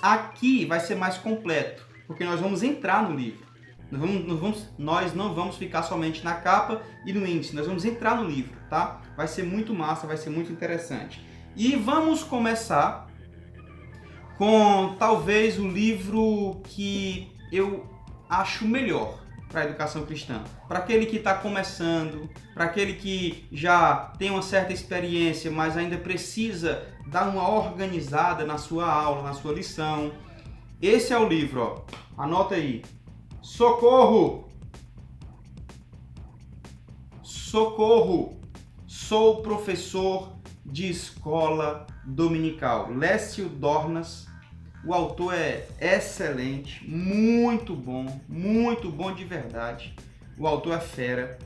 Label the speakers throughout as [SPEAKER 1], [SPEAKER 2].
[SPEAKER 1] aqui vai ser mais completo, porque nós vamos entrar no livro. Nós não vamos ficar somente na capa e no índice, nós vamos entrar no livro, tá? Vai ser muito massa, vai ser muito interessante. E vamos começar com talvez o livro que eu acho melhor para a educação cristã. Para aquele que está começando, para aquele que já tem uma certa experiência, mas ainda precisa dar uma organizada na sua aula, na sua lição. Esse é o livro, ó. Anota aí. Socorro! Socorro! Sou professor de escola dominical. Lécio Dornas. O autor é excelente, muito bom de verdade. O autor é fera.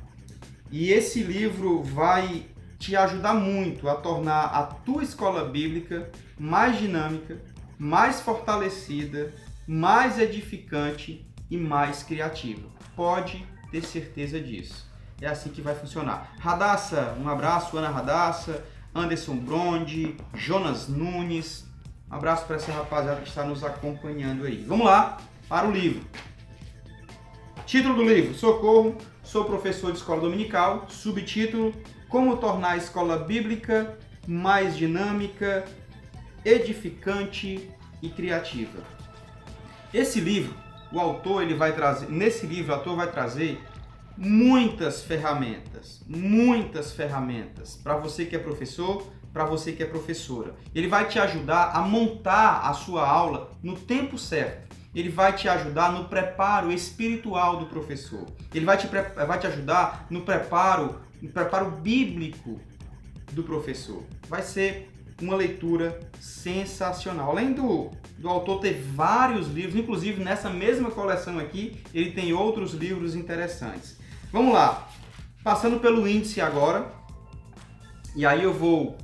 [SPEAKER 1] E esse livro vai te ajudar muito a tornar a tua escola bíblica mais dinâmica, mais fortalecida, mais edificante e mais criativa. Pode ter certeza disso. É assim que vai funcionar. Radassa, um abraço, Ana Radassa, Anderson Brondi, Jonas Nunes. Um abraço para essa rapaziada que está nos acompanhando aí. Vamos lá para o livro. Título do livro: Socorro, sou professor de escola dominical. Subtítulo: Como tornar a escola bíblica mais dinâmica, edificante e criativa. Esse livro, o autor vai trazer muitas ferramentas para você que é professor, para você que é professora. Ele vai te ajudar a montar a sua aula no tempo certo. Ele vai te ajudar no preparo espiritual do professor. Ele vai te ajudar no preparo bíblico do professor. Vai ser uma leitura sensacional. Além do autor ter vários livros, inclusive nessa mesma coleção aqui, ele tem outros livros interessantes. Vamos lá. Passando pelo índice agora. E aí eu vou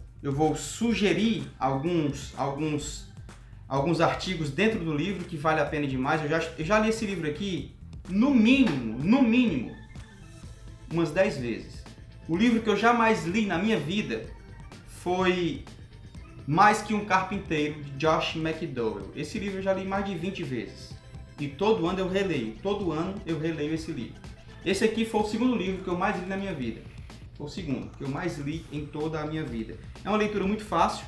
[SPEAKER 1] sugerir alguns artigos dentro do livro que vale a pena demais. Eu já li esse livro aqui, no mínimo, umas 10 vezes. O livro que eu jamais li na minha vida foi Mais que um Carpinteiro, de Josh McDowell. Esse livro eu já li mais de 20 vezes. E todo ano eu releio esse livro. Esse aqui foi o segundo livro que eu mais li na minha vida. Foi o segundo que eu mais li em toda a minha vida. É uma leitura muito fácil,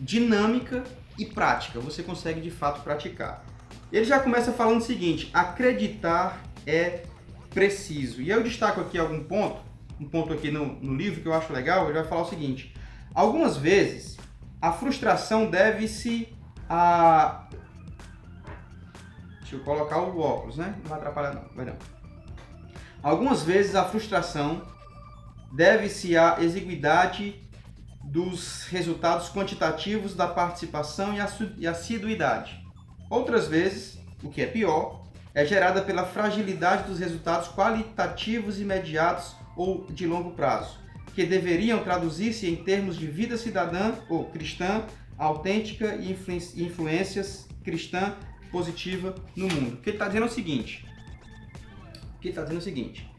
[SPEAKER 1] dinâmica e prática. Você consegue de fato praticar. Ele já começa falando o seguinte: acreditar é preciso. E eu destaco aqui um ponto aqui no livro que eu acho legal. Ele vai falar o seguinte: algumas vezes a frustração deve-se a... Deixa eu colocar o óculos, né? Não vai atrapalhar não, vai não. Algumas vezes a frustração deve-se à exiguidade dos resultados quantitativos da participação e assiduidade. Outras vezes, o que é pior, é gerada pela fragilidade dos resultados qualitativos imediatos ou de longo prazo, que deveriam traduzir-se em termos de vida cidadã ou cristã autêntica e influências cristã positiva no mundo. O que ele está dizendo é o seguinte: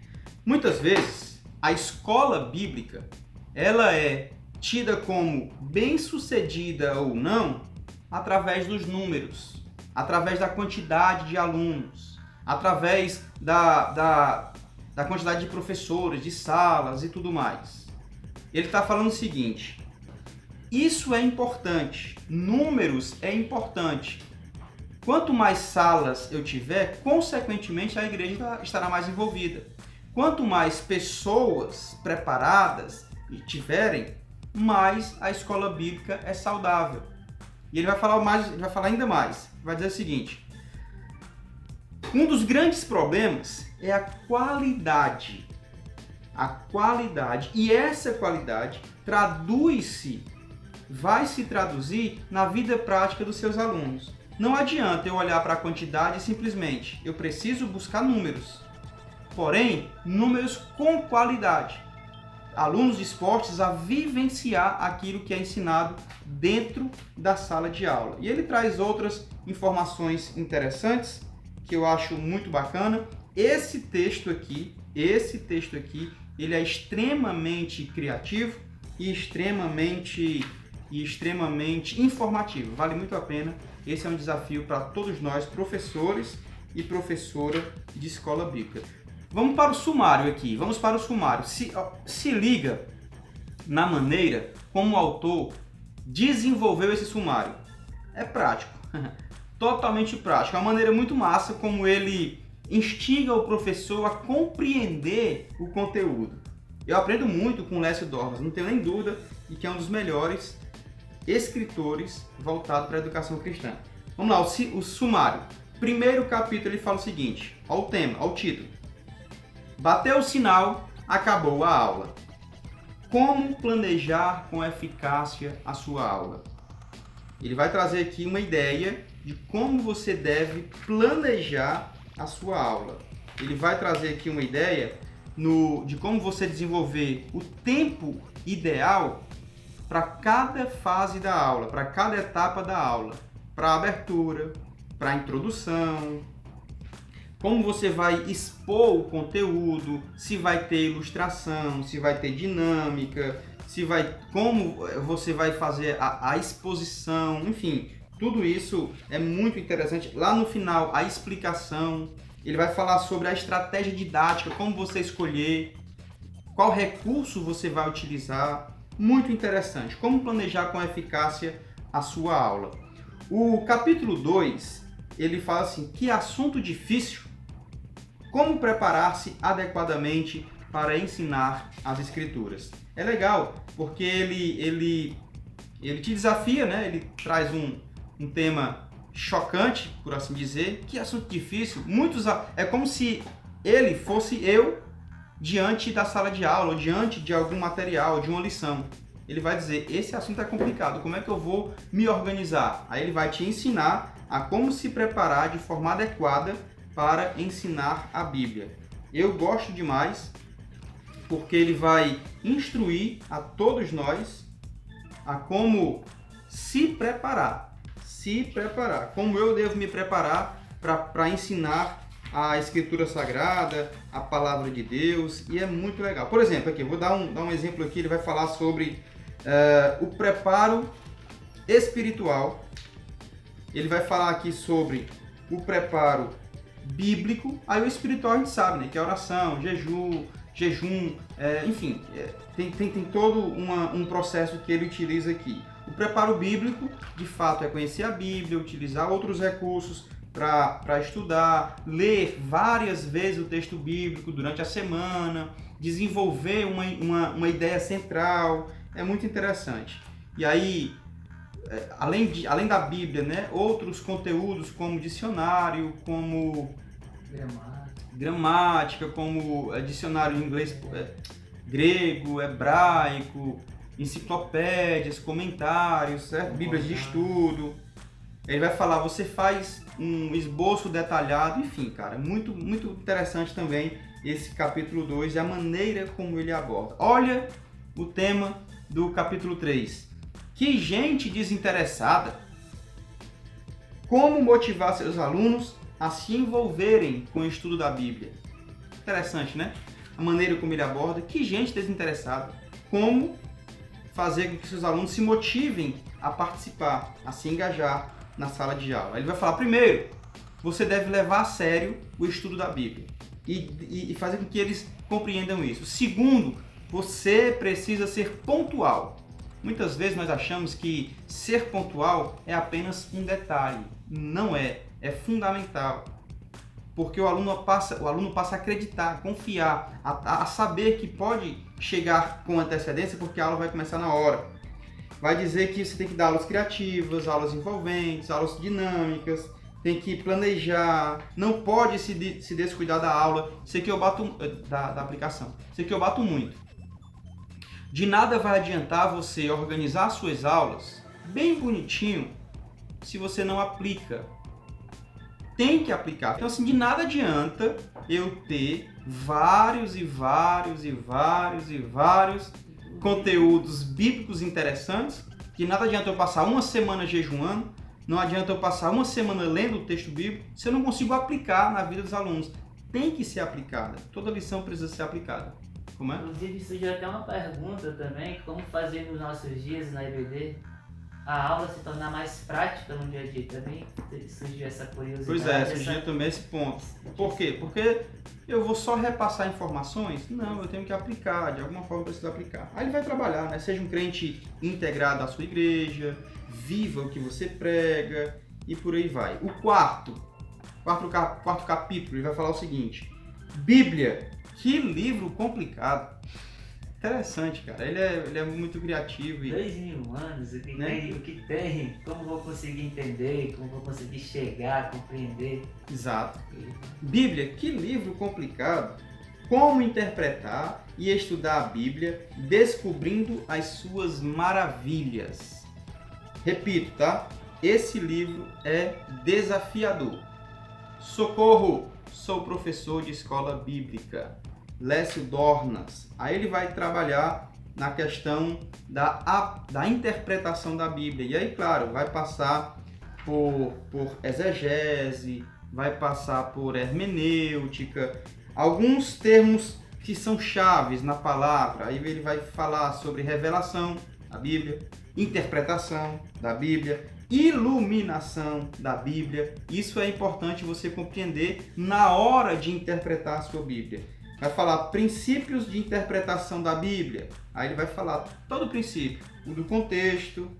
[SPEAKER 1] muitas vezes a escola bíblica ela é tida como bem-sucedida ou não através dos números, através da quantidade de alunos, através da quantidade de professores, de salas e tudo mais. Ele está falando o seguinte: isso é importante, números é importante. Quanto mais salas eu tiver, consequentemente a igreja estará mais envolvida. Quanto mais pessoas preparadas tiverem, mais a escola bíblica é saudável. E ele vai falar ainda mais. Vai dizer o seguinte: um dos grandes problemas é a qualidade. A qualidade. E essa qualidade vai se traduzir na vida prática dos seus alunos. Não adianta eu olhar para a quantidade e simplesmente eu preciso buscar números. Porém, números com qualidade. Alunos dispostos a vivenciar aquilo que é ensinado dentro da sala de aula. E ele traz outras informações interessantes que eu acho muito bacana. Esse texto aqui, ele é extremamente criativo e extremamente e extremamente informativo. Vale muito a pena. Esse é um desafio para todos nós, professores e professora de escola bíblica. Vamos para o sumário aqui. Vamos para o sumário. Se liga na maneira como o autor desenvolveu esse sumário. É prático. Totalmente prático. É uma maneira muito massa como ele instiga o professor a compreender o conteúdo. Eu aprendo muito com o Lécio Dormas, não tenho nem dúvida de que é um dos melhores escritores voltado para a educação cristã. Vamos lá, o sumário. Primeiro capítulo ele fala o seguinte, ao tema, ao título. Bateu o sinal, acabou a aula. Como planejar com eficácia a sua aula? Ele vai trazer aqui uma ideia de como você deve planejar a sua aula. Ele vai trazer aqui uma ideia de como você desenvolver o tempo ideal para cada fase da aula, para cada etapa da aula, para a abertura, para a introdução, como você vai expor o conteúdo, se vai ter ilustração, se vai ter dinâmica, como você vai fazer a exposição, enfim, tudo isso é muito interessante. Lá no final, a explicação, ele vai falar sobre a estratégia didática, como você escolher, qual recurso você vai utilizar, muito interessante, como planejar com eficácia a sua aula. O capítulo 2, ele fala assim, que assunto difícil, como preparar-se adequadamente para ensinar as escrituras. É legal, porque ele te desafia, né? Ele traz um tema chocante, por assim dizer, que assunto difícil. É como se ele fosse eu diante da sala de aula, ou diante de algum material, de uma lição. Ele vai dizer, esse assunto é complicado, como é que eu vou me organizar? Aí ele vai te ensinar a como se preparar de forma adequada para ensinar a Bíblia. Eu gosto demais, porque ele vai instruir a todos nós a como se preparar, como eu devo me preparar para ensinar a Escritura Sagrada, a Palavra de Deus, e é muito legal. Por exemplo, aqui, eu vou dar um exemplo aqui, ele vai falar sobre o preparo espiritual, ele vai falar aqui sobre o preparo bíblico, aí o espiritual a gente sabe, né, que é oração, jejum, enfim, tem todo um processo que ele utiliza aqui. O preparo bíblico, de fato, é conhecer a Bíblia, utilizar outros recursos para estudar, ler várias vezes o texto bíblico durante a semana, desenvolver uma ideia central, é muito interessante. E aí, além da Bíblia, né, outros conteúdos como dicionário, como gramática, como dicionário em inglês, grego, hebraico, enciclopédias, comentários, certo? Bíblias de estudo. Ele vai falar, você faz um esboço detalhado, enfim, cara, muito, muito interessante também esse capítulo 2 e a maneira como ele aborda. Olha o tema do capítulo 3. Que gente desinteressada! Como motivar seus alunos a se envolverem com o estudo da Bíblia? Interessante, né? A maneira como ele aborda. Que gente desinteressada! Como fazer com que seus alunos se motivem a participar, a se engajar na sala de aula. Ele vai falar, primeiro, você deve levar a sério o estudo da Bíblia e fazer com que eles compreendam isso. Segundo, você precisa ser pontual. Muitas vezes nós achamos que ser pontual é apenas um detalhe. Não é. É fundamental. Porque o aluno passa a acreditar, a confiar, a saber que pode chegar com antecedência porque a aula vai começar na hora. Vai dizer que você tem que dar aulas criativas, aulas envolventes, aulas dinâmicas, tem que planejar, não pode se descuidar da aula. Isso aqui eu bato da aplicação. Isso aqui eu bato muito. De nada vai adiantar você organizar suas aulas bem bonitinho se você não aplica. Tem que aplicar. Então assim, de nada adianta eu ter vários conteúdos bíblicos interessantes, que nada adianta eu passar uma semana jejuando, não adianta eu passar uma semana lendo o texto bíblico, se eu não consigo aplicar na vida dos alunos. Tem que ser aplicada. Toda lição precisa ser aplicada. Como é?
[SPEAKER 2] Inclusive, surgiu até uma pergunta também, como fazer nos nossos dias na EBD? a aula se tornar mais prática no dia a dia. Também surgiu essa curiosidade.
[SPEAKER 1] Pois é, surgiu também esse ponto. Por quê? Porque eu vou só repassar informações? Não, eu tenho que aplicar, de alguma forma eu preciso aplicar. Aí ele vai trabalhar, né? Seja um crente integrado à sua igreja, viva o que você prega e por aí vai. O quarto capítulo, ele vai falar o seguinte: Bíblia, que livro complicado. Interessante, cara. Ele é muito criativo.
[SPEAKER 2] 2000 anos, o que,
[SPEAKER 1] né?
[SPEAKER 2] o que tem, como vou conseguir entender, como vou conseguir chegar, compreender.
[SPEAKER 1] Exato. Bíblia, que livro complicado. Como interpretar e estudar a Bíblia, descobrindo as suas maravilhas. Repito, tá? Esse livro é desafiador. Socorro! Sou professor de escola bíblica. Lécio Dornas. Aí ele vai trabalhar na questão da interpretação da Bíblia. E aí, claro, vai passar por exegese, vai passar por hermenêutica, alguns termos que são chaves na palavra. Aí ele vai falar sobre revelação da Bíblia, interpretação da Bíblia, iluminação da Bíblia. Isso é importante você compreender na hora de interpretar a sua Bíblia. Vai falar princípios de interpretação da Bíblia. Aí ele vai falar todo o princípio, o do contexto,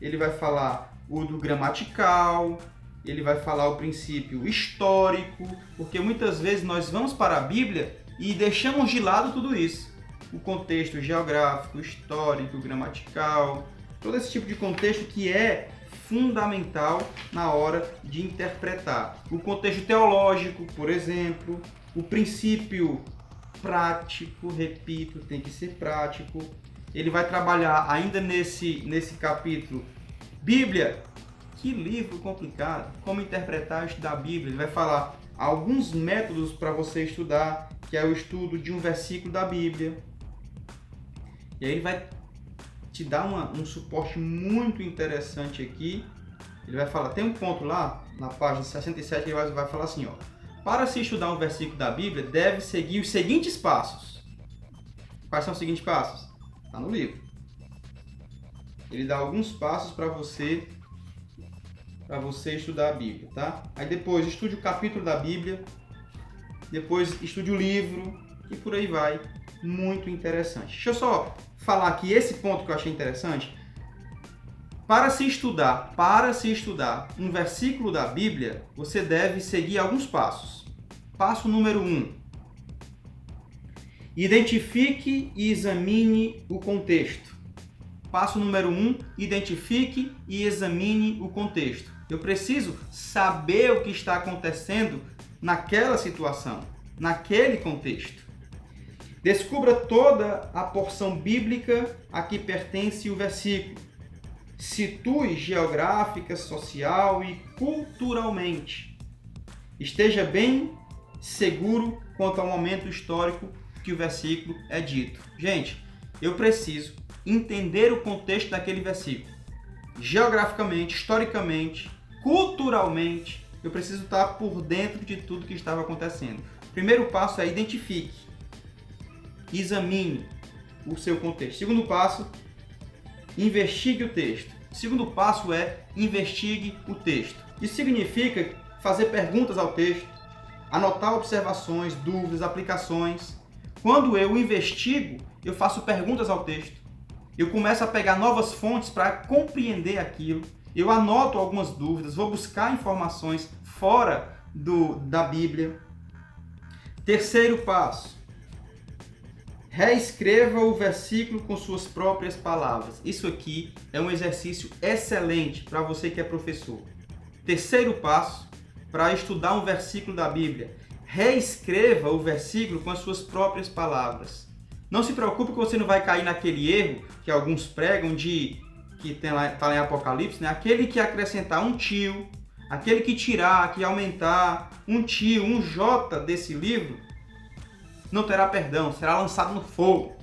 [SPEAKER 1] ele vai falar o do gramatical, ele vai falar o princípio histórico, porque muitas vezes nós vamos para a Bíblia e deixamos de lado tudo isso. O contexto geográfico, histórico, gramatical, todo esse tipo de contexto que é fundamental na hora de interpretar. O contexto teológico, por exemplo, o princípio prático, repito, tem que ser prático. Ele vai trabalhar ainda nesse capítulo, Bíblia, que livro complicado, como interpretar e estudar a Bíblia. Ele vai falar alguns métodos para você estudar, que é o estudo de um versículo da Bíblia. E aí ele vai te dar um suporte muito interessante aqui. Ele vai falar, tem um ponto lá, na página 67, ele vai falar assim, ó: para se estudar um versículo da Bíblia, deve seguir os seguintes passos. Quais são os seguintes passos? Está no livro. Ele dá alguns passos para você estudar a Bíblia, tá? Aí depois estude o capítulo da Bíblia, depois estude o livro e por aí vai. Muito interessante. Deixa eu só falar aqui esse ponto que eu achei interessante. Para se estudar um versículo da Bíblia, você deve seguir alguns passos. Passo número 1. Identifique e examine o contexto. Passo número 1. Identifique e examine o contexto. Eu preciso saber o que está acontecendo naquela situação, naquele contexto. Descubra toda a porção bíblica a que pertence o versículo. Situe geográfica, social e culturalmente. Esteja bem seguro quanto ao momento histórico que o versículo é dito. Gente, eu preciso entender o contexto daquele versículo. Geograficamente, historicamente, culturalmente, eu preciso estar por dentro de tudo que estava acontecendo. O primeiro passo é identifique, examine o seu contexto. Segundo passo, investigue o texto. Segundo passo é investigue o texto. Isso significa fazer perguntas ao texto, anotar observações, dúvidas, aplicações. Quando eu investigo, eu faço perguntas ao texto. Eu começo a pegar novas fontes para compreender aquilo. Eu anoto algumas dúvidas, vou buscar informações fora da Bíblia. Terceiro passo, reescreva o versículo com suas próprias palavras. Isso aqui é um exercício excelente para você que é professor. Terceiro passo, para estudar um versículo da Bíblia, reescreva o versículo com as suas próprias palavras. Não se preocupe que você não vai cair naquele erro que alguns pregam que está lá em Apocalipse, né? Aquele que acrescentar um tio, aquele que tirar, que aumentar um tio, um J desse livro, não terá perdão, será lançado no fogo.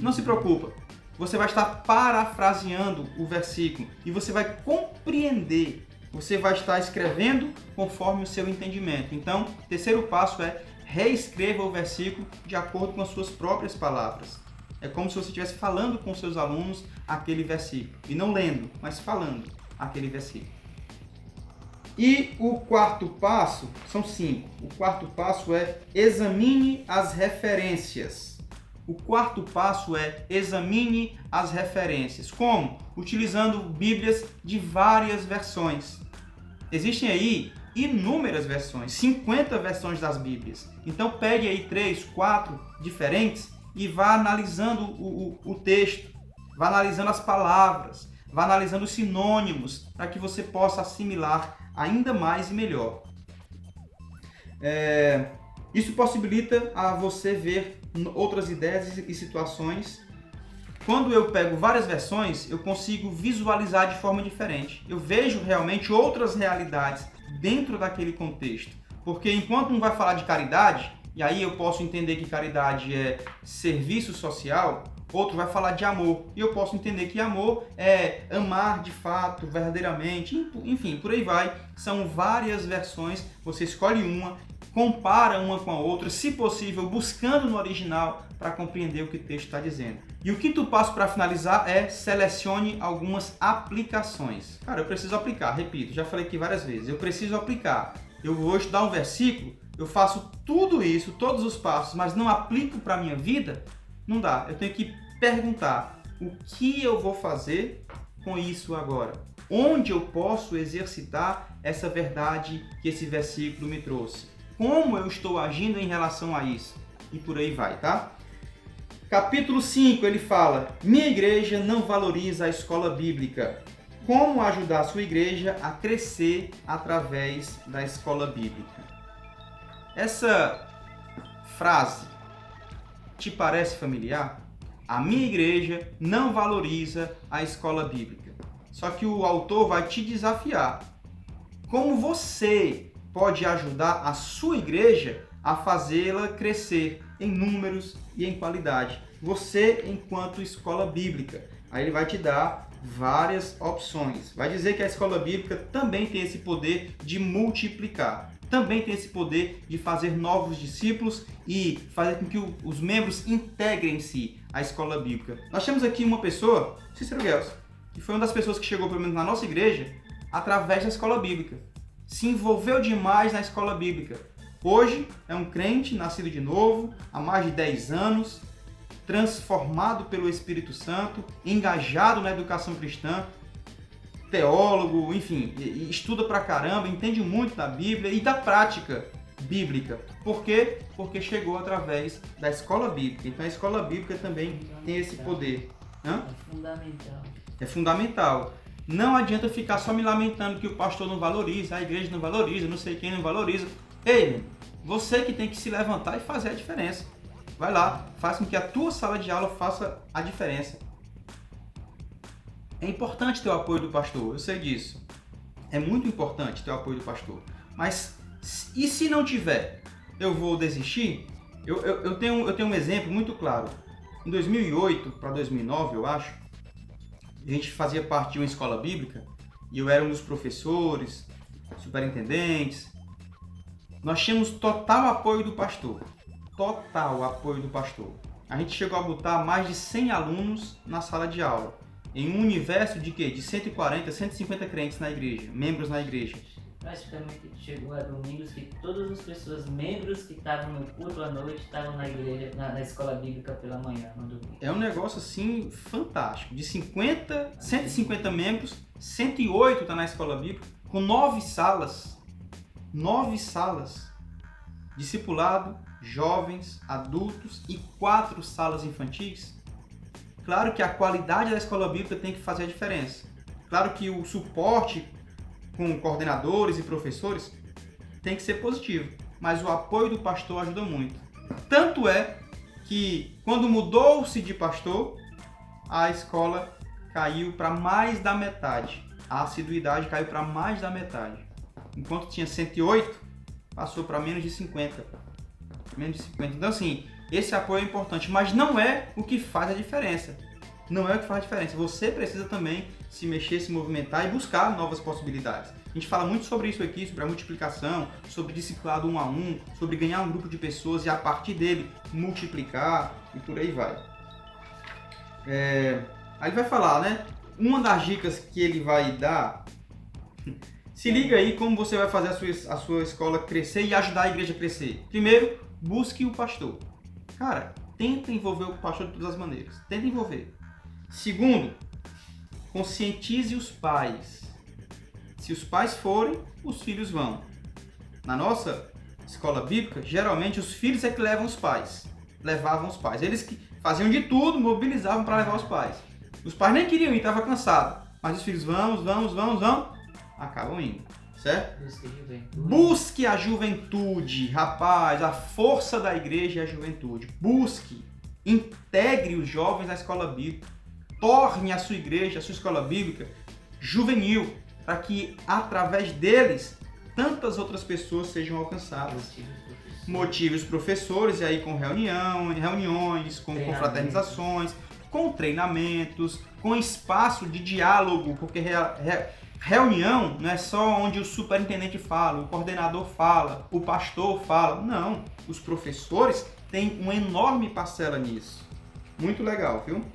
[SPEAKER 1] Não se preocupa, você vai estar parafraseando o versículo e você vai compreender, você vai estar escrevendo conforme o seu entendimento. Então, o terceiro passo é reescreva o versículo de acordo com as suas próprias palavras. É como se você estivesse falando com seus alunos aquele versículo. E não lendo, mas falando aquele versículo. E o quarto passo, são 5. O quarto passo é examine as referências. O quarto passo é examine as referências. Como? Utilizando Bíblias de várias versões. Existem aí inúmeras versões, 50 versões das Bíblias. Então pegue aí 3, 4 diferentes e vá analisando o texto, vá analisando as palavras, vá analisando os sinônimos, para que você possa assimilar ainda mais e melhor. Isso possibilita a você ver outras ideias e situações. Quando eu pego várias versões, eu consigo visualizar de forma diferente. Eu vejo realmente outras realidades dentro daquele contexto. Porque enquanto um vai falar de caridade, e aí eu posso entender que caridade é serviço social, outro vai falar de amor. E eu posso entender que amor é amar de fato, verdadeiramente, enfim, por aí vai. São várias versões, você escolhe uma, compara uma com a outra, se possível, buscando no original para compreender o que o texto está dizendo. E o quinto passo para finalizar é selecione algumas aplicações. Cara, eu preciso aplicar, repito, já falei aqui várias vezes, eu preciso aplicar. Eu vou estudar um versículo, eu faço tudo isso, todos os passos, mas não aplico para a minha vida, não dá. Eu tenho que perguntar o que eu vou fazer com isso agora. Onde eu posso exercitar essa verdade que esse versículo me trouxe? Como eu estou agindo em relação a isso? E por aí vai, tá? Capítulo 5, ele fala: minha igreja não valoriza a escola bíblica. Como ajudar a sua igreja a crescer através da escola bíblica? Essa frase te parece familiar? A minha igreja não valoriza a escola bíblica. Só que o autor vai te desafiar. Como você pode ajudar a sua igreja a fazê-la crescer em números e em qualidade? Você, enquanto escola bíblica. Aí ele vai te dar várias opções. Vai dizer que a escola bíblica também tem esse poder de multiplicar. Também tem esse poder de fazer novos discípulos e fazer com que os membros integrem-se à escola bíblica. Nós temos aqui uma pessoa, Cícero Guelso, que foi uma das pessoas que chegou, pelo menos na nossa igreja, através da escola bíblica. Se envolveu demais na escola bíblica. Hoje é um crente, nascido de novo, há mais de 10 anos, transformado pelo Espírito Santo, engajado na educação cristã, teólogo, enfim, estuda pra caramba, entende muito da Bíblia e da prática bíblica. Por quê? Porque chegou através da escola bíblica. Então a escola bíblica também tem esse poder.
[SPEAKER 2] É fundamental.
[SPEAKER 1] É fundamental. Não adianta ficar só me lamentando que o pastor não valoriza, a igreja não valoriza, não sei quem não valoriza. Ei, você que tem que se levantar e fazer a diferença. Vai lá, faz com que a tua sala de aula faça a diferença. É importante ter o apoio do pastor, eu sei disso. É muito importante ter o apoio do pastor. Mas, e se não tiver? Eu vou desistir? Eu tenho um exemplo muito claro. Em 2008 para 2009, eu acho, a gente fazia parte de uma escola bíblica e eu era um dos professores, superintendentes. Nós tínhamos total apoio do pastor. Total apoio do pastor. A gente chegou a botar mais de 100 alunos na sala de aula. Em um universo de quê? De 140, 150 crentes na igreja, membros na igreja.
[SPEAKER 2] Praticamente chegou a domingos que todas as pessoas, membros que estavam no culto à noite, estavam na igreja, na escola bíblica pela manhã, no domingo.
[SPEAKER 1] É um negócio assim fantástico. De 150 membros, 108 está na escola bíblica, com 9 salas. 9 salas. Discipulado, jovens, adultos e 4 salas infantis. Claro que a qualidade da escola bíblica tem que fazer a diferença. Claro que o suporte com coordenadores e professores tem que ser positivo, mas o apoio do pastor ajuda muito. Tanto é que quando mudou-se de pastor, a escola caiu para mais da metade. A assiduidade caiu para mais da metade. Enquanto tinha 108, passou para menos de 50. Menos de 50. Então assim, esse apoio é importante, mas não é o que faz a diferença. Não é o que faz a diferença. Você precisa também se mexer, se movimentar e buscar novas possibilidades. A gente fala muito sobre isso aqui, sobre a multiplicação, sobre discipulado 1 a 1, sobre ganhar um grupo de pessoas e a partir dele multiplicar e por aí vai. Aí ele vai falar, né? Uma das dicas que ele vai dar, se liga aí como você vai fazer a sua escola crescer e ajudar a igreja a crescer. Primeiro, busque o pastor. Cara, tenta envolver o pastor de todas as maneiras. Tenta envolver. Segundo, conscientize os pais. Se os pais forem, os filhos vão. Na nossa escola bíblica, geralmente os filhos é que levam os pais. Levavam os pais. Eles que faziam de tudo, mobilizavam para levar os pais. Os pais nem queriam ir, estavam cansados. Mas os filhos vamos, acabam indo. Certo? Busque a juventude. Rapaz, a força da igreja é a juventude. Busque. Integre os jovens na escola bíblica. Torne a sua igreja, a sua escola bíblica, juvenil. Para que, através deles, tantas outras pessoas sejam alcançadas. Motive os professores, e aí com reuniões, com confraternizações, com treinamentos, com espaço de diálogo, porque reunião não é só onde o superintendente fala, o coordenador fala, o pastor fala. Não, os professores têm uma enorme parcela nisso. Muito legal, viu?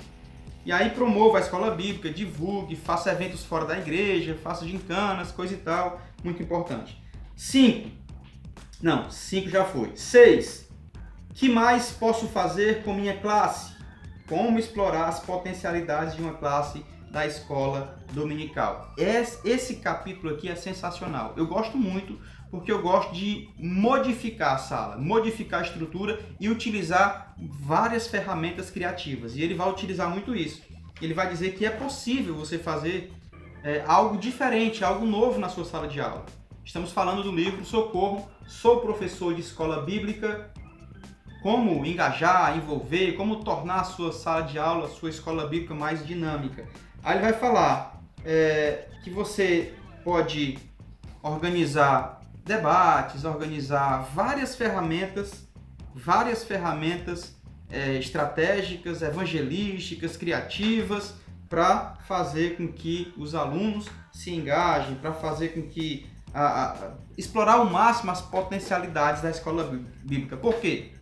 [SPEAKER 1] E aí promova a escola bíblica, divulgue, faça eventos fora da igreja, faça gincanas, coisa e tal. Muito importante. 5 já foi. 6. Que mais posso fazer com minha classe? Como explorar as potencialidades de uma classe da escola dominical. Esse capítulo aqui é sensacional. Eu gosto muito porque eu gosto de modificar a sala, modificar a estrutura e utilizar várias ferramentas criativas. E ele vai utilizar muito isso. Ele vai dizer que é possível você fazer algo diferente, algo novo na sua sala de aula. Estamos falando do livro Socorro, sou professor de escola bíblica, como engajar, envolver, como tornar a sua sala de aula, a sua escola bíblica mais dinâmica. Aí ele vai falar que você pode organizar debates, organizar várias ferramentas estratégicas, evangelísticas, criativas, para fazer com que os alunos se engajem, para fazer com que explorar ao máximo as potencialidades da escola bíblica. Por quê?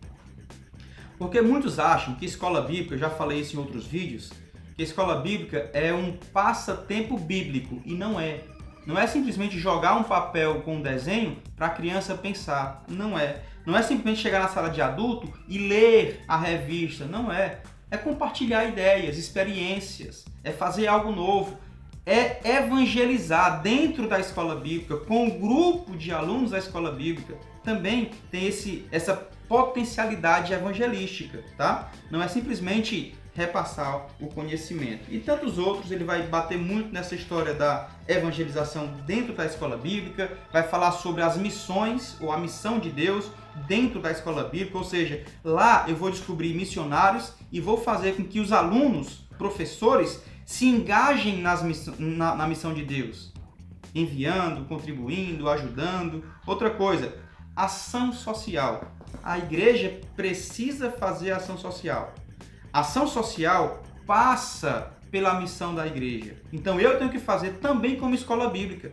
[SPEAKER 1] Porque muitos acham que escola bíblica, eu já falei isso em outros vídeos, que a escola bíblica é um passatempo bíblico, e não é. Não é simplesmente jogar um papel com um desenho para a criança pensar, não é. Não é simplesmente chegar na sala de adulto e ler a revista, não é. É compartilhar ideias, experiências, é fazer algo novo, é evangelizar dentro da escola bíblica, com o grupo de alunos da escola bíblica, também tem essa potencialidade evangelística, tá? Não é simplesmente repassar o conhecimento. E tantos outros, ele vai bater muito nessa história da evangelização dentro da escola bíblica, vai falar sobre as missões, ou a missão de Deus dentro da escola bíblica, ou seja, lá eu vou descobrir missionários e vou fazer com que os alunos, professores, se engajem na missão de Deus, enviando, contribuindo, ajudando. Outra coisa, ação social. A igreja precisa fazer ação social. Ação social passa pela missão da igreja. Então eu tenho que fazer também como escola bíblica.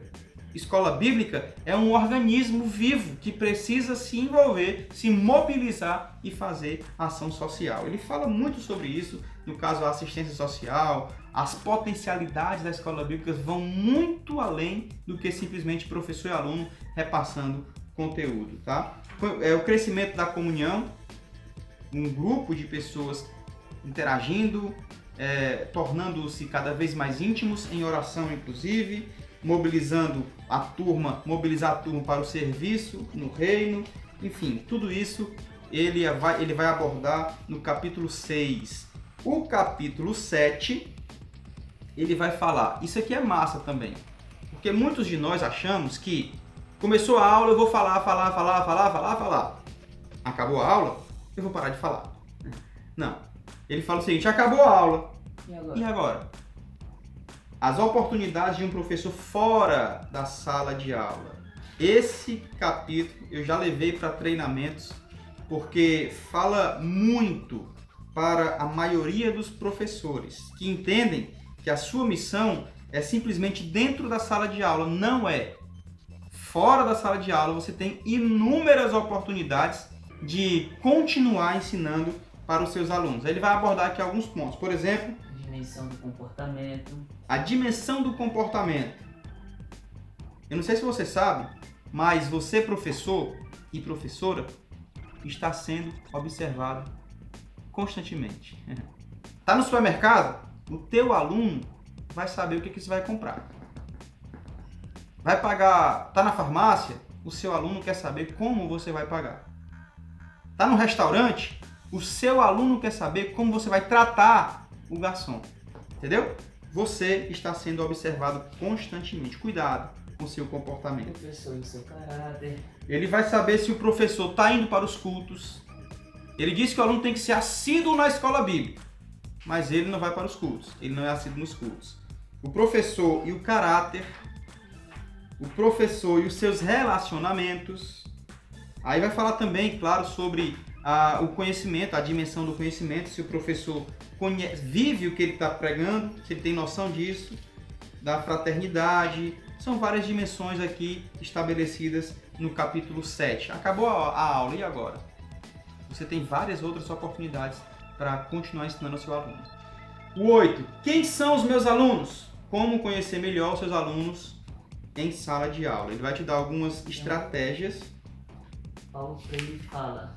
[SPEAKER 1] Escola bíblica é um organismo vivo que precisa se envolver, se mobilizar e fazer ação social. Ele fala muito sobre isso, no caso a assistência social, as potencialidades da escola bíblica vão muito além do que simplesmente professor e aluno repassando conteúdo, tá? É o crescimento da comunhão, um grupo de pessoas interagindo, tornando-se cada vez mais íntimos, em oração inclusive, mobilizar a turma para o serviço no reino, enfim, tudo isso ele vai abordar no capítulo 6. O capítulo 7, ele vai falar, isso aqui é massa também, porque muitos de nós achamos que começou a aula, eu vou falar. Acabou a aula, eu vou parar de falar. Não. Ele fala o seguinte, acabou a aula. E agora? As oportunidades de um professor fora da sala de aula. Esse capítulo eu já levei para treinamentos, porque fala muito para a maioria dos professores, que entendem que a sua missão é simplesmente dentro da sala de aula. Não é. Fora da sala de aula você tem inúmeras oportunidades de continuar ensinando para os seus alunos. Ele vai abordar aqui alguns pontos. Por exemplo,
[SPEAKER 2] dimensão do comportamento.
[SPEAKER 1] A dimensão do comportamento. Eu não sei se você sabe, mas você, professor e professora, está sendo observado constantemente. Tá no supermercado? O teu aluno vai saber o que você vai comprar. Vai pagar, tá na farmácia? O seu aluno quer saber como você vai pagar. Tá no restaurante? O seu aluno quer saber como você vai tratar o garçom. Entendeu? Você está sendo observado constantemente. Cuidado com o seu comportamento.
[SPEAKER 2] O professor e o seu caráter.
[SPEAKER 1] Ele vai saber se o professor está indo para os cultos. Ele disse que o aluno tem que ser assíduo na escola bíblica, mas ele não vai para os cultos. Ele não é assíduo nos cultos. O professor e o caráter, o professor e os seus relacionamentos. Aí vai falar também, claro, sobre o conhecimento, a dimensão do conhecimento, se o professor vive o que ele está pregando, se ele tem noção disso, da fraternidade. São várias dimensões aqui estabelecidas no capítulo 7. Acabou a aula, e agora? Você tem várias outras oportunidades para continuar ensinando ao seu aluno. O 8. Quem são os meus alunos? Como conhecer melhor os seus alunos em sala de aula? Ele vai te dar algumas estratégias.
[SPEAKER 2] Paulo Freire fala.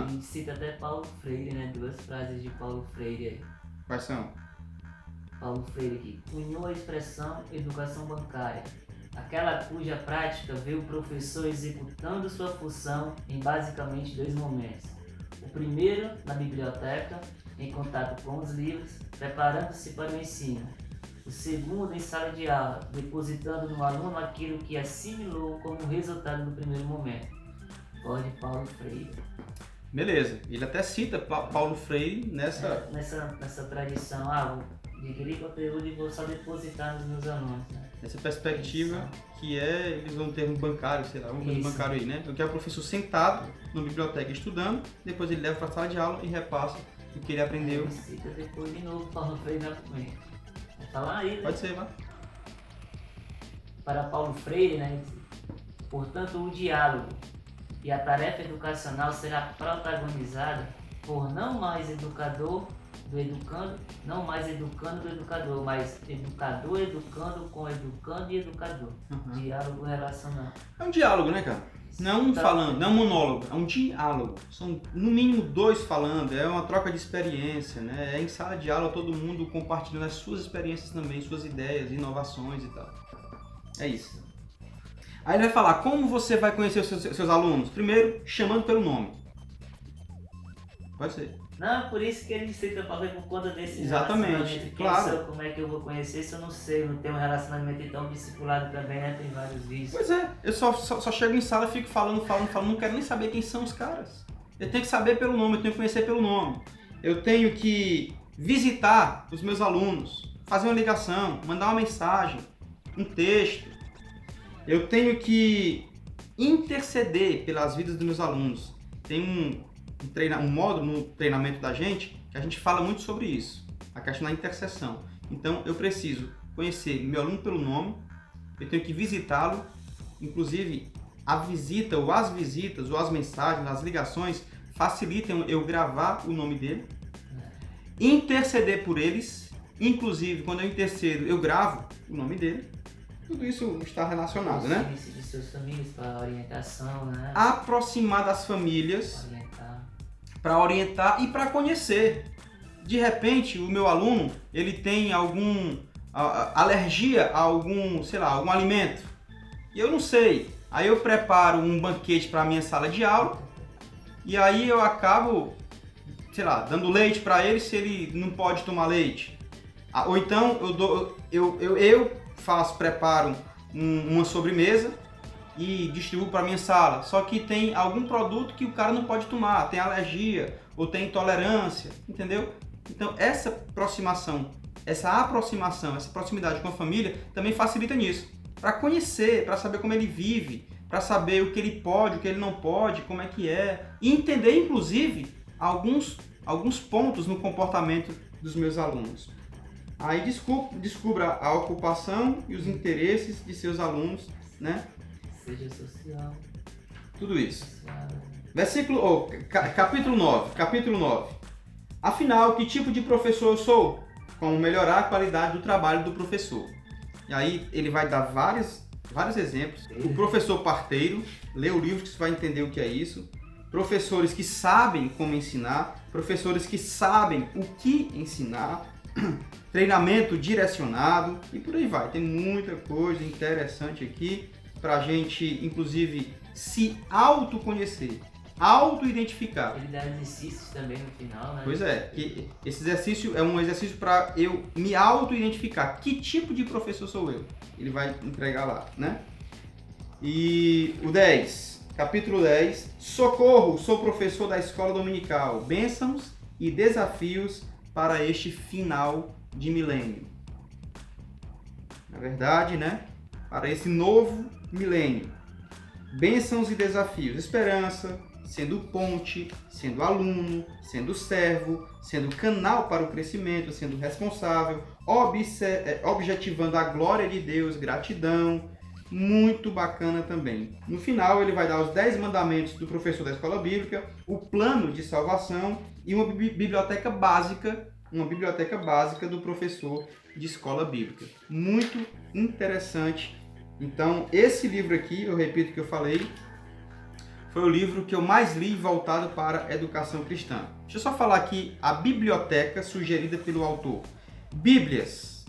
[SPEAKER 2] Ele cita até Paulo Freire, né? 2 frases de Paulo Freire aí.
[SPEAKER 1] Quais são?
[SPEAKER 2] Paulo Freire aqui. Cunhou a expressão educação bancária, aquela cuja prática vê o professor executando sua função em basicamente 2 momentos. O primeiro, na biblioteca, em contato com os livros, preparando-se para o ensino. O segundo, em sala de aula, depositando no aluno aquilo que assimilou como resultado do primeiro momento. Pode Paulo Freire.
[SPEAKER 1] Beleza. Ele até cita Paulo Freire nessa...
[SPEAKER 2] Nessa tradição. Vou adquirir conteúdo e vou só depositar nos meus alunos. Né?
[SPEAKER 1] Essa perspectiva que eles vão ter um bancário, sei lá, um bancário aí, né? O que é o professor sentado na biblioteca estudando, depois ele leva para a sala de aula e repassa o que ele aprendeu.
[SPEAKER 2] Ele cita depois de novo Paulo Freire novamente. Vai falar aí, né?
[SPEAKER 1] Pode ser, vai.
[SPEAKER 2] Para Paulo Freire, né? Portanto, o diálogo e a tarefa educacional será protagonizada por não mais educador do educando, não mais educando do educador, mas educador educando com educando e educador. Diálogo relacional.
[SPEAKER 1] É um diálogo, né, cara? Não falando, não é um monólogo, é um diálogo. São no mínimo 2 falando, é uma troca de experiência, né? É em sala de aula todo mundo compartilhando as suas experiências também, suas ideias, inovações e tal. É isso. Aí ele vai falar como você vai conhecer os seus alunos. Primeiro, chamando pelo nome. Pode ser.
[SPEAKER 2] Não, por isso que ele cita para por conta desse
[SPEAKER 1] exatamente, claro.
[SPEAKER 2] Como é que eu vou conhecer se eu não sei, não tenho um relacionamento tão discipulado também, né? Tem vários vícios.
[SPEAKER 1] Pois é, eu só chego em sala e fico falando, não quero nem saber quem são os caras. Eu tenho que saber pelo nome, eu tenho que conhecer pelo nome. Eu tenho que visitar os meus alunos, fazer uma ligação, mandar uma mensagem, um texto. Eu tenho que interceder pelas vidas dos meus alunos. Tem um modo no treinamento da gente que a gente fala muito sobre isso, a questão da intercessão. Então eu preciso conhecer meu aluno pelo nome, eu tenho que visitá-lo, inclusive a visita ou as visitas ou as mensagens, as ligações facilitam eu gravar o nome dele, interceder por eles, inclusive quando eu intercedo eu gravo o nome dele. Tudo isso está relacionado, né?
[SPEAKER 2] De seus famílias para orientação, né?
[SPEAKER 1] Aproximar das famílias para orientar e para conhecer. De repente, o meu aluno, ele tem algum alergia a algum alimento. E eu não sei. Aí eu preparo um banquete para a minha sala de aula e aí eu acabo, dando leite para ele se ele não pode tomar leite. Ou então eu preparo uma sobremesa e distribuo para minha sala. Só que tem algum produto que o cara não pode tomar, tem alergia ou tem intolerância, entendeu? Então essa aproximação, essa proximidade com a família também facilita nisso. Para conhecer, para saber como ele vive, para saber o que ele pode, o que ele não pode, como é que é. E entender, inclusive, alguns pontos no comportamento dos meus alunos. Aí descubra a ocupação e os interesses de seus alunos, né?
[SPEAKER 2] Seja social.
[SPEAKER 1] Tudo isso.
[SPEAKER 2] Social.
[SPEAKER 1] Capítulo 9. Afinal, que tipo de professor eu sou? como melhorar a qualidade do trabalho do professor. E aí ele vai dar vários exemplos. O professor parteiro, lê o livro que você vai entender o que é isso. Professores que sabem como ensinar, professores que sabem o que ensinar, treinamento direcionado e por aí vai. Tem muita coisa interessante aqui para a gente, inclusive, se autoconhecer, auto-identificar.
[SPEAKER 2] Ele dá exercícios também no final, né?
[SPEAKER 1] Pois é, que esse exercício é um exercício para eu me auto-identificar. Que tipo de professor sou eu? Ele vai entregar lá, né? E o 10, capítulo 10. Socorro, sou professor da escola dominical. Bênçãos e desafios para este final de milênio. Na verdade, né? Para esse novo milênio. Bênçãos e desafios. Esperança, sendo ponte, sendo aluno, sendo servo, sendo canal para o crescimento, sendo responsável, objetivando a glória de Deus, gratidão. Muito bacana também. No final, ele vai dar os 10 mandamentos do professor da escola bíblica, o plano de salvação e uma biblioteca básica do professor de escola bíblica. Muito interessante. Então, esse livro aqui, eu repito o que eu falei, foi o livro que eu mais li voltado para a educação cristã. Deixa eu só falar aqui a biblioteca sugerida pelo autor. Bíblias,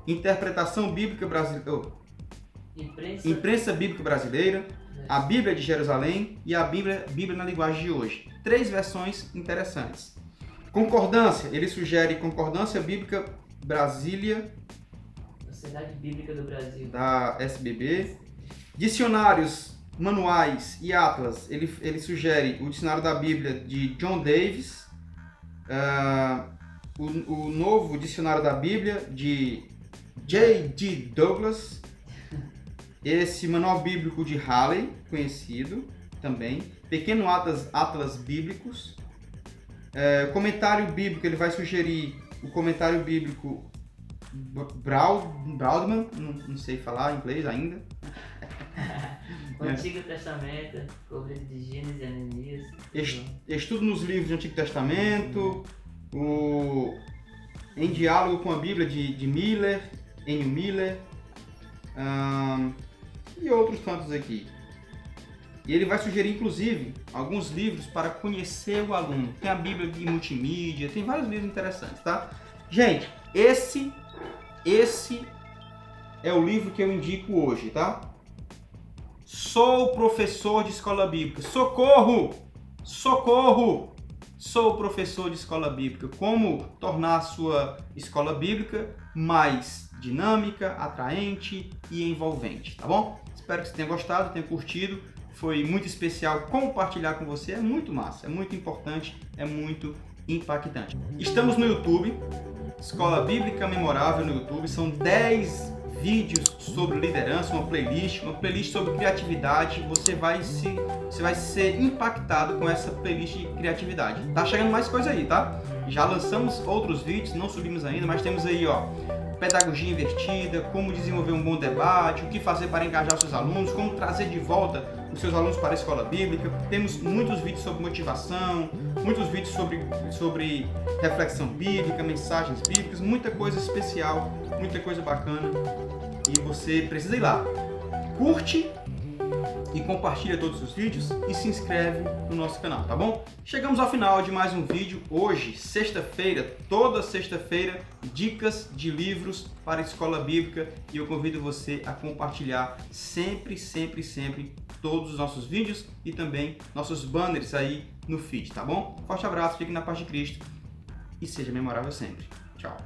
[SPEAKER 1] Interpretação Bíblica Brasileira, Imprensa Bíblica Brasileira, a Bíblia de Jerusalém e a Bíblia na linguagem de hoje. 3 versões interessantes. Concordância, ele sugere Concordância Bíblica Brasília,
[SPEAKER 2] Sociedade Bíblica do Brasil, da
[SPEAKER 1] SBB. Dicionários, manuais e atlas, ele sugere o Dicionário da Bíblia de John Davis, o novo Dicionário da Bíblia de J.D. Douglas, esse Manual Bíblico de Halley, conhecido também, Pequeno Atlas Bíblicos, Comentário Bíblico, ele vai sugerir o Comentário Bíblico Broadman, não sei falar inglês ainda.
[SPEAKER 2] O Antigo Testamento, cobrido de Gênesis e Ananias.
[SPEAKER 1] Estudo nos livros do Antigo Testamento, Em Diálogo com a Bíblia de Miller, N. Miller, e outros tantos aqui. E ele vai sugerir, inclusive, alguns livros para conhecer o aluno. Tem a Bíblia de multimídia, tem vários livros interessantes, tá? Gente, esse é o livro que eu indico hoje, tá? Sou professor de escola bíblica. Socorro! Socorro! Sou professor de escola bíblica. Como tornar a sua escola bíblica mais dinâmica, atraente e envolvente, tá bom? Espero que você tenha gostado, tenha curtido. Foi muito especial compartilhar com você. É muito massa, é muito importante, é muito impactante. Estamos no YouTube, Escola Bíblica Memorável no YouTube. São 10 vídeos sobre liderança, uma playlist sobre criatividade. Você vai ser impactado com essa playlist de criatividade. Tá chegando mais coisa aí, tá? Já lançamos outros vídeos, não subimos ainda, mas temos aí, ó, pedagogia invertida, como desenvolver um bom debate, o que fazer para engajar seus alunos, como trazer de volta os seus alunos para a escola bíblica. Temos muitos vídeos sobre motivação, muitos vídeos sobre reflexão bíblica, mensagens bíblicas, muita coisa especial, muita coisa bacana. E você precisa ir lá, curte e compartilha todos os vídeos e se inscreve no nosso canal, tá bom? Chegamos ao final de mais um vídeo. Hoje, sexta-feira, toda sexta-feira, dicas de livros para a escola bíblica, e eu convido você a compartilhar sempre todos os nossos vídeos e também nossos banners aí no feed, tá bom? Forte abraço, fique na paz de Cristo e seja memorável sempre. Tchau!